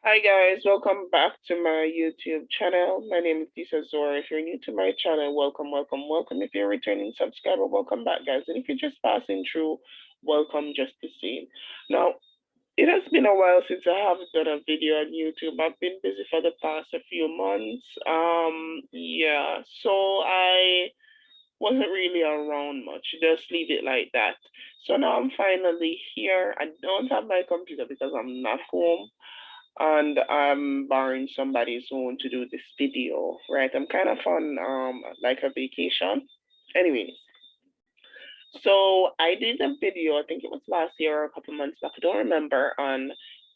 Hi guys, welcome back to my YouTube channel. My name is Lisa Zora. If you're new to my channel, welcome, welcome, welcome. If you're a returning subscriber, welcome back guys. And if you're just passing through, welcome just the same. Now, it has been a while since I have done a video on YouTube. I've been busy for the past a few months. Yeah, so I wasn't really around much. Just leave it like that. So now I'm finally here. I don't have my computer because I'm not home and I'm borrowing somebody's phone to do this video, right? I'm kind of on like a vacation. Anyways, so I did a video, I think it was last year or a couple months back, I don't remember, on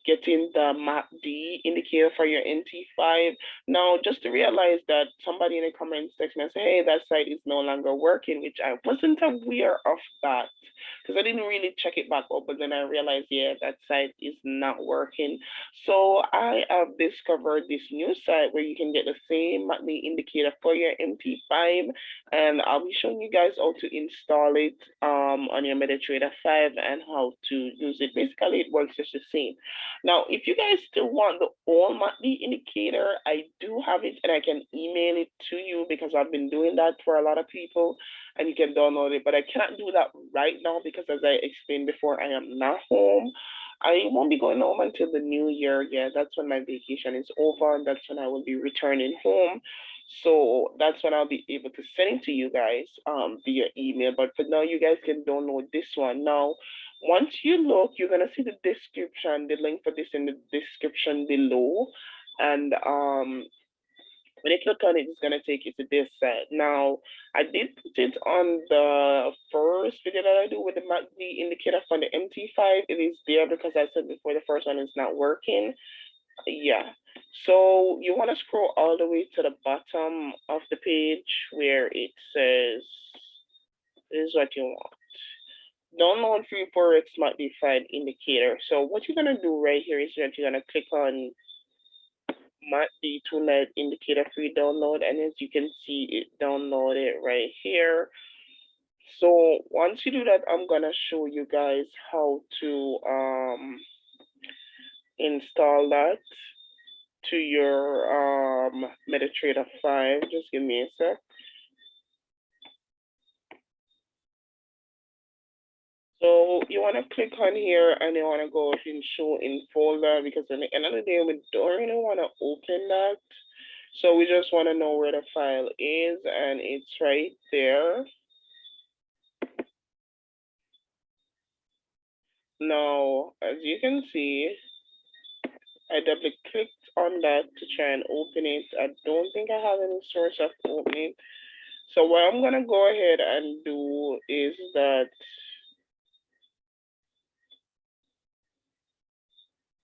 getting the MACD indicator for your NT5. Now, just to realize that somebody in the comments section said, hey, that site is no longer working, which I wasn't aware of that because I didn't really check it back up, but then I realized, yeah, that site is not working. So I have discovered this new site where you can get the same MACD indicator for your MT5, and I'll be showing you guys how to install it on your MetaTrader 5 and how to use it. Basically, it works just the same. Now, if you guys still want the all monthly indicator, I do have it and I can email it to you because I've been doing that for a lot of people and you can download it. But I can't do that right now because, as I explained before, I am not home. I won't be going home until the new year. Yeah, that's when my vacation is over. And that's when I will be returning home. So that's when I'll be able to send it to you guys via email. But for now, you guys can download this one. Now, once you look, you're gonna see the description, the link for this in the description below. And when you click on it, it's gonna take you to this site. Now, I did put it on the first video that I do with the MACD indicator for the MT5. It is there because I said before the first one is not working. Yeah. So you want to scroll all the way to the bottom of the page where it says, this is what you want. Download free Forex Mt5 indicator. So what you're going to do right here is that you're going to click on MACD tonight indicator free download. And as you can see, it downloaded right here. So once you do that, I'm going to show you guys how to install that to your MetaTrader 5. Just give me a sec. So you want to click on here and you want to go in show in folder because at the end of the day, we don't really want to open that. So we just want to know where the file is and it's right there. Now, as you can see, I double clicked on that to try and open it. I don't think I have any source of opening. So what I'm going to go ahead and do is that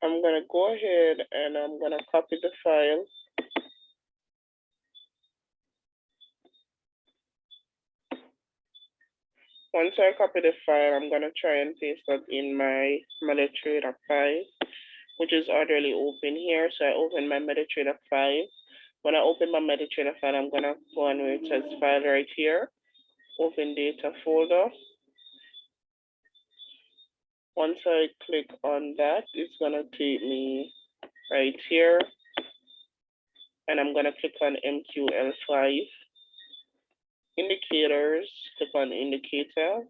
I'm going to go ahead and I'm going to copy the file. Once I copy the file, I'm going to try and paste that in my MetaTrader 5, which is already open here. So I open my MetaTrader 5. When I open my MetaTrader file, I'm going to go on where it says file right here, open data folder. Once I click on that, it's going to take me right here. And I'm going to click on MQL5. Indicators, click on indicator,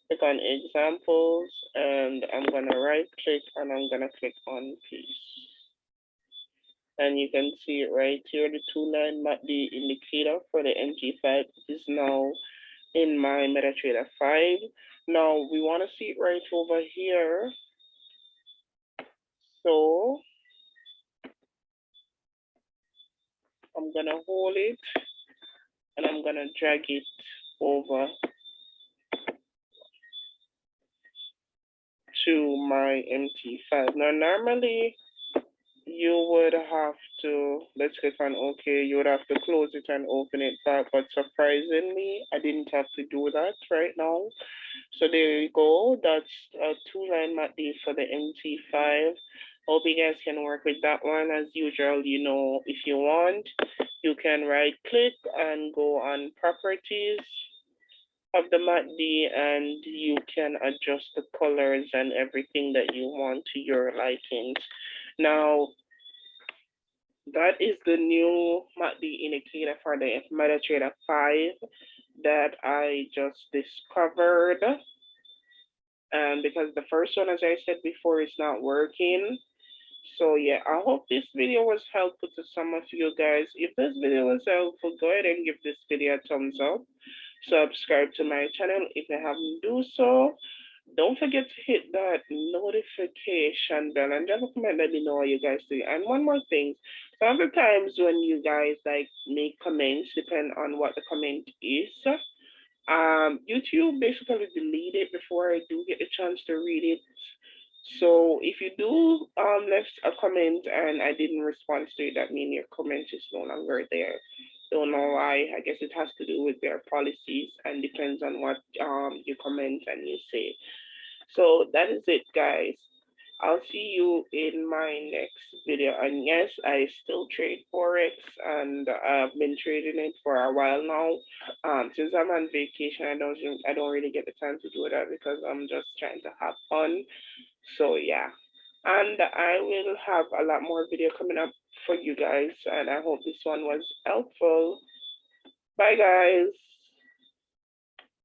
click on examples, and I'm going to right click and I'm going to click on paste. And you can see it right here, the 2-line MACD indicator for the MT5 is now in my MetaTrader 5. Now we want to see it right over here. So I'm going to hold it and I'm going to drag it over to my MT5. Now, normally you would have to, let's click on OK, you would have to close it and open it back, but surprisingly, I didn't have to do that right now. So there you go, that's a 2-line MACD for the MT5. Hope you guys can work with that one. As usual, you know, if you want, you can right click and go on properties of the MACD and you can adjust the colors and everything that you want to your likings. Now, That is the new MACD indicator for the MetaTrader 5 that I just discovered. And because the first one, as I said before, is not working. So yeah, I hope this video was helpful to some of you guys. If this video was helpful, go ahead and give this video a thumbs up. Subscribe to my channel if you haven't do so. Don't forget to hit that notification bell and drop a comment, let me know what you guys do. And one more thing, some of the times when you guys like make comments, depend on what the comment is, YouTube basically delete it before I do get the chance to read it. So if you do left a comment and I didn't respond to it, that means your comment is no longer there. Don't know why. I guess it has to do with their policies and depends on what you comment and you say. So that is it, guys. I'll see you in my next video. And yes, I still trade Forex and I've been trading it for a while now. Since I'm on vacation, I don't really get the time to do that because I'm just trying to have fun. So yeah. And I will have a lot more video coming up for you guys. And I hope this one was helpful. Bye guys.